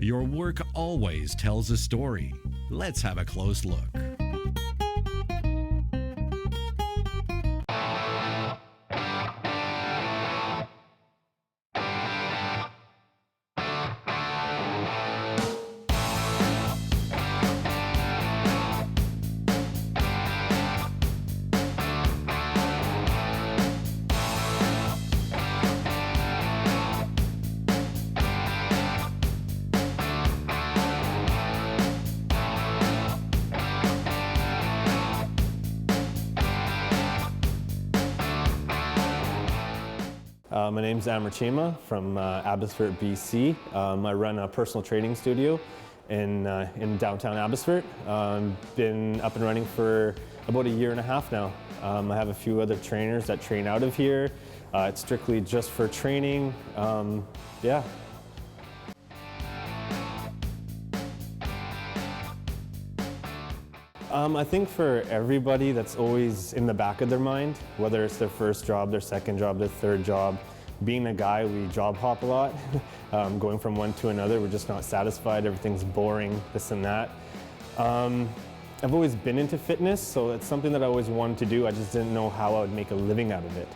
Your work always tells a story. Let's have a close look. My name's Amer Cheema from Abbotsford, BC. I run a personal training studio in downtown Abbotsford. Been up and running for about a year and a half now. I have a few other trainers that train out of here. It's strictly just for training. Yeah. I think for everybody, that's always in the back of their mind, whether it's their first job, their second job, their third job. Being a guy, we job hop a lot, going from one to another. We're just not satisfied, everything's boring, this and that. I've always been into fitness, so it's something that I always wanted to do. I just didn't know how I would make a living out of it.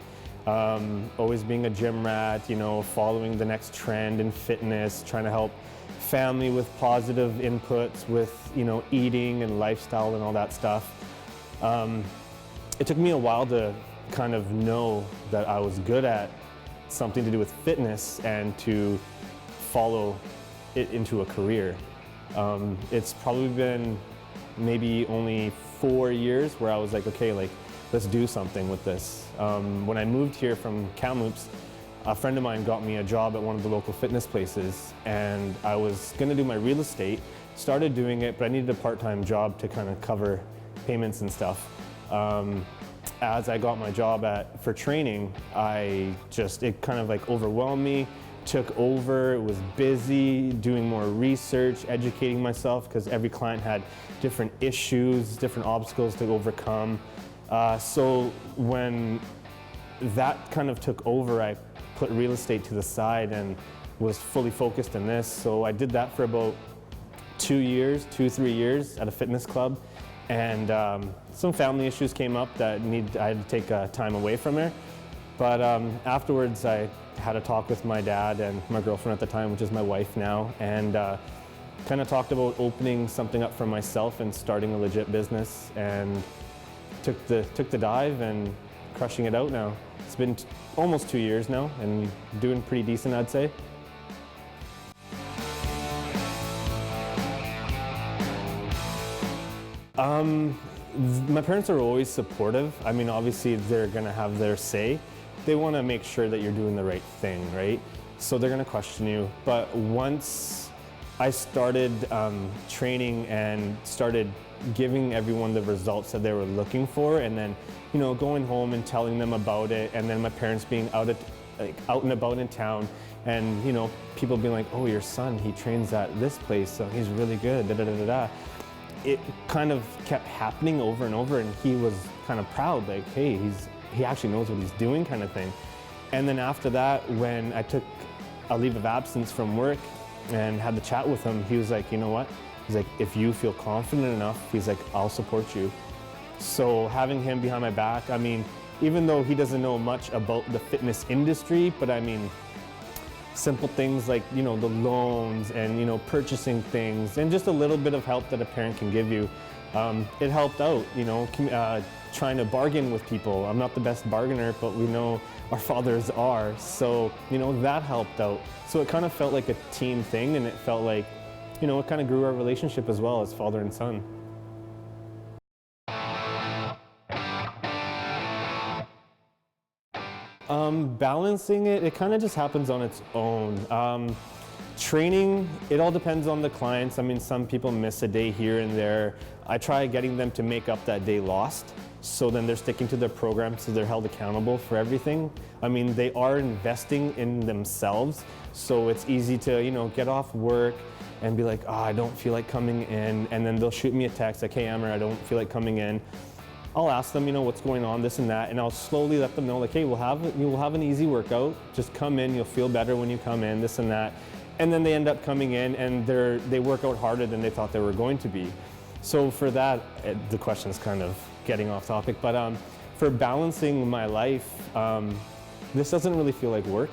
Always being a gym rat, you know, following the next trend in fitness, trying to help family with positive inputs, with, you know, eating and lifestyle and all that stuff. It took me a while to kind of know that I was good at something to do with fitness and to follow it into a career. It's probably been maybe only 4 years where I was like, okay, like, let's do something with this. When I moved here from Kamloops, a friend of mine got me a job at one of the local fitness places, and I was gonna do my real estate, started doing it, but I needed a part-time job to kind of cover payments and stuff. As I got my job for training, it kind of like overwhelmed me, took over, it was busy, doing more research, educating myself, because every client had different issues, different obstacles to overcome. So when that kind of took over, I put real estate to the side and was fully focused on this. So I did that for about 3 years at a fitness club. And some family issues came up that I had to take time away from her. But afterwards, I had a talk with my dad and my girlfriend at the time, which is my wife now, and kind of talked about opening something up for myself and starting a legit business, and took the dive and crushing it out now. It's been almost 2 years now and doing pretty decent, I'd say. My parents are always supportive. I mean, obviously they're gonna have their say. They wanna make sure that you're doing the right thing, right? So they're gonna question you. But once I started training and started giving everyone the results that they were looking for, and then, you know, going home and telling them about it, and then my parents being out and about in town, and, you know, people being like, oh, your son, he trains at this place, so he's really good, da da da da da. It kind of kept happening over and over, and he was kind of proud, like, hey, he actually knows what he's doing, kind of thing. And then after that, when I took a leave of absence from work and had the chat with him, he was like, you know what? He's like, if you feel confident enough, he's like, I'll support you. So having him behind my back, I mean, even though he doesn't know much about the fitness industry, but I mean, simple things like, you know, the loans and, you know, purchasing things and just a little bit of help that a parent can give you. It helped out, you know, trying to bargain with people. I'm not the best bargainer, but we know our fathers are. So, you know, that helped out. So it kind of felt like a team thing, and it felt like, you know, it kind of grew our relationship as well as father and son. Balancing it kind of just happens on its own. Training, it all depends on the clients. I mean, some people miss a day here and there. I try getting them to make up that day lost, so then they're sticking to their program, so they're held accountable for everything. I mean, they are investing in themselves, so it's easy to, you know, get off work and be like, oh, I don't feel like coming in, and then they'll shoot me a text like, hey, Amer, I don't feel like coming in. I'll ask them, you know, what's going on, this and that, and I'll slowly let them know, like, hey, you'll have an easy workout. Just come in, you'll feel better when you come in, this and that. and then they end up coming in and they work out harder than they thought they were going to be. So for that, the question is kind of getting off topic, but for balancing my life, this doesn't really feel like work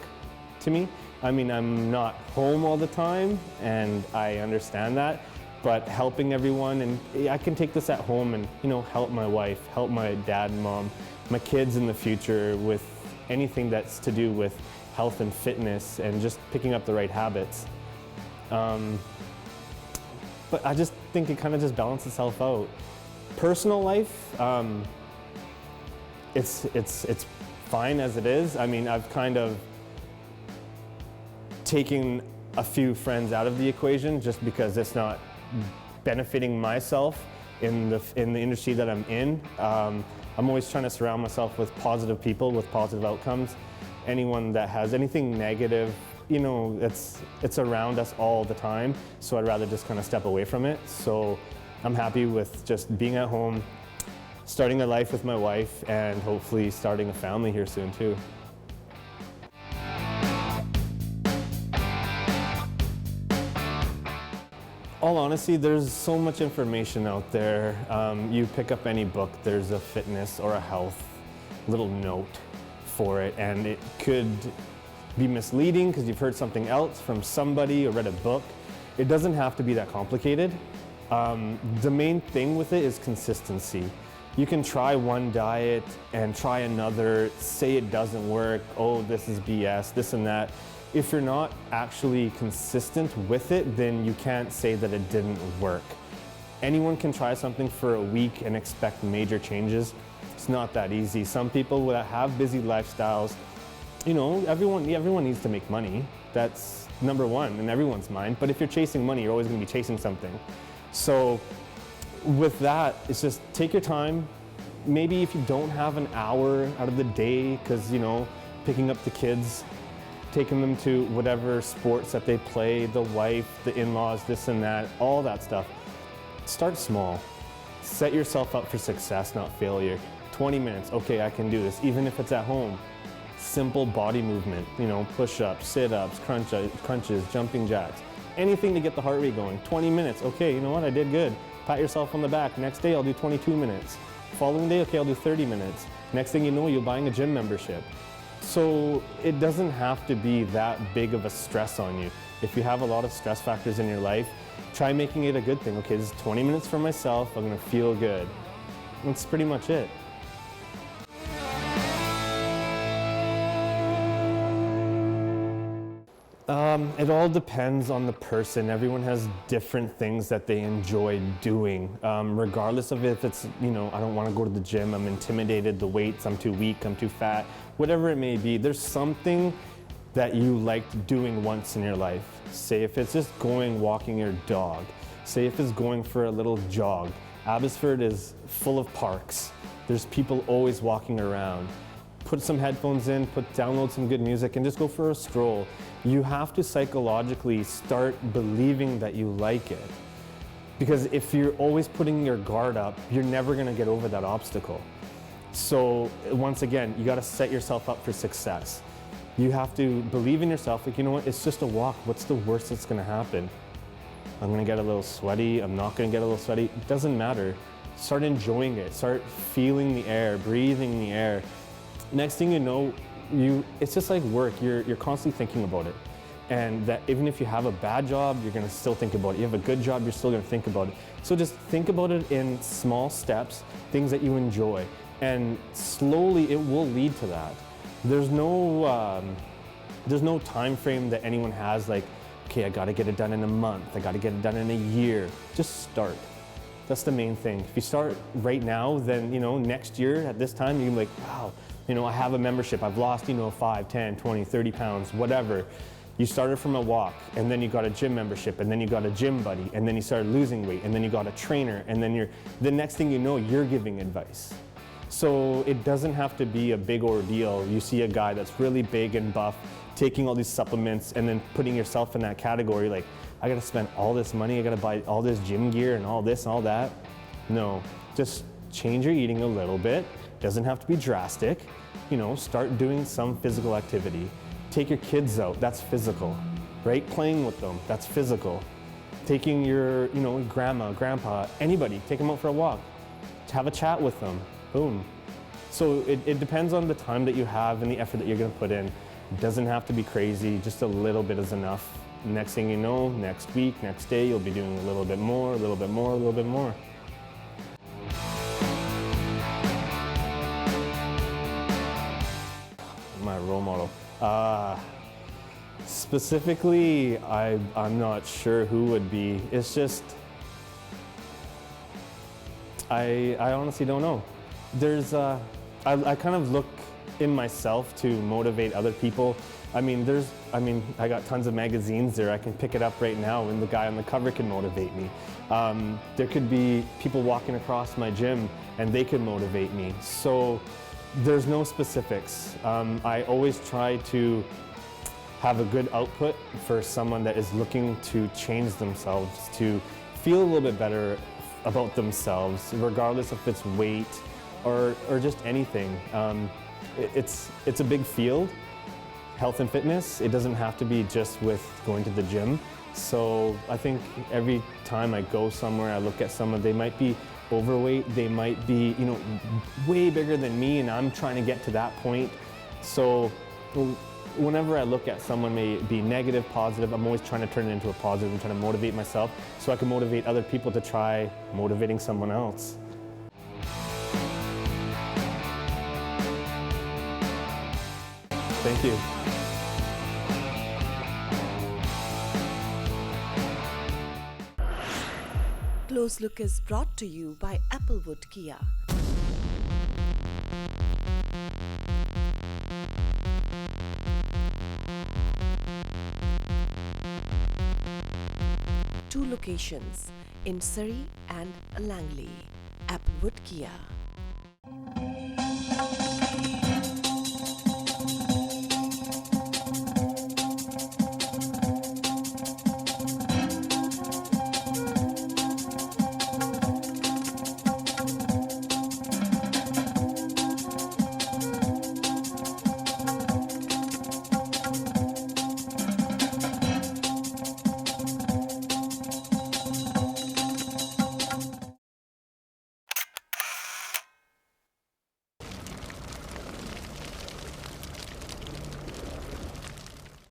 to me. I mean, I'm not home all the time, and I understand that, but helping everyone, and I can take this at home and, you know, help my wife, help my dad and mom, my kids in the future with anything that's to do with health and fitness and just picking up the right habits. But I just think it kind of just balances itself out. Personal life, it's fine as it is. I mean, I've kind of taken a few friends out of the equation just because it's not benefiting myself in the industry that I'm in. I'm always trying to surround myself with positive people with positive outcomes. Anyone that has anything negative, you know, it's around us all the time, so I'd rather just kind of step away from it. So I'm happy with just being at home, starting a life with my wife, and hopefully starting a family here soon too. All honesty, there's so much information out there. You pick up any book, there's a fitness or a health little note for it, and it could be misleading because you've heard something else from somebody or read a book. It doesn't have to be that complicated. The main thing with it is consistency. You can try one diet and try another, say it doesn't work, oh, this is BS, this and that. If you're not actually consistent with it, then you can't say that it didn't work. Anyone can try something for a week and expect major changes. It's not that easy. Some people that have busy lifestyles, you know, everyone needs to make money. That's number one in everyone's mind. But if you're chasing money, you're always going to be chasing something. So with that, it's just take your time. Maybe if you don't have an hour out of the day, because, you know, picking up the kids, taking them to whatever sports that they play, the wife, the in-laws, this and that, all that stuff. Start small. Set yourself up for success, not failure. 20 minutes, okay, I can do this, even if it's at home. Simple body movement, you know, push-ups, sit-ups, crunches, jumping jacks, anything to get the heart rate going. 20 minutes, okay, you know what, I did good. Pat yourself on the back. Next day, I'll do 22 minutes. Following day, okay, I'll do 30 minutes. Next thing you know, you're buying a gym membership. So it doesn't have to be that big of a stress on you. If you have a lot of stress factors in your life, try making it a good thing. Okay, this is 20 minutes for myself, I'm gonna feel good. That's pretty much it. It all depends on the person. Everyone has different things that they enjoy doing. Regardless of if it's, you know, I don't want to go to the gym, I'm intimidated, the weights, I'm too weak, I'm too fat, whatever it may be, there's something that you liked doing once in your life. Say if it's just walking your dog. Say if it's going for a little jog. Abbotsford is full of parks. There's people always walking around. Put some headphones in, download some good music, and just go for a stroll. You have to psychologically start believing that you like it. Because if you're always putting your guard up, you're never gonna get over that obstacle. So once again, you gotta set yourself up for success. You have to believe in yourself, like, you know what, it's just a walk. What's the worst that's gonna happen? I'm gonna get a little sweaty, I'm not gonna get a little sweaty. It doesn't matter. Start enjoying it. Start feeling the air, breathing the air. Next thing you know, it's just like work. You're constantly thinking about it. And that even if you have a bad job, you're gonna still think about it. You have a good job, you're still gonna think about it. So just think about it in small steps, things that you enjoy. And slowly it will lead to that. There's no time frame that anyone has, like, okay, I gotta get it done in a month, I gotta get it done in a year. Just start. That's the main thing. If you start right now, then, you know, next year at this time, you can be like, wow, you know, I have a membership, I've lost, you know, 5, 10, 20, 30 pounds, whatever. You started from a walk, and then you got a gym membership, and then you got a gym buddy, and then you started losing weight, and then you got a trainer, and then the next thing you know, you're giving advice. So it doesn't have to be a big ordeal. You see a guy that's really big and buff, taking all these supplements, and then putting yourself in that category, like, I gotta spend all this money, I gotta buy all this gym gear and all this and all that. No, just change your eating a little bit. Doesn't have to be drastic. You know, start doing some physical activity. Take your kids out, that's physical. right? Playing with them, that's physical. Taking your, grandma, grandpa, anybody, take them out for a walk. Have a chat with them, boom. So it depends on the time that you have and the effort that you're gonna put in. It doesn't have to be crazy, just a little bit is enough. Next thing you know, next week, next day, you'll be doing a little bit more, a little bit more, a little bit more. My role model. Specifically, I'm not sure who would be. It's just, I honestly don't know. I kind of look in myself to motivate other people. I got tons of magazines there. I can pick it up right now and the guy on the cover can motivate me. There could be people walking across my gym and they could motivate me. So there's no specifics. I always try to have a good output for someone that is looking to change themselves, to feel a little bit better about themselves, regardless if it's weight or just anything. It's a big field, health and fitness. It doesn't have to be just with going to the gym. So I think every time I go somewhere, I look at someone, they might be overweight, they might be, way bigger than me, and I'm trying to get to that point. So whenever I look at someone, may be negative, positive, I'm always trying to turn it into a positive and trying to motivate myself so I can motivate other people to try motivating someone else. Thank you. Close Look is brought to you by Applewood Kia. Two locations in Surrey and Langley. Applewood Kia.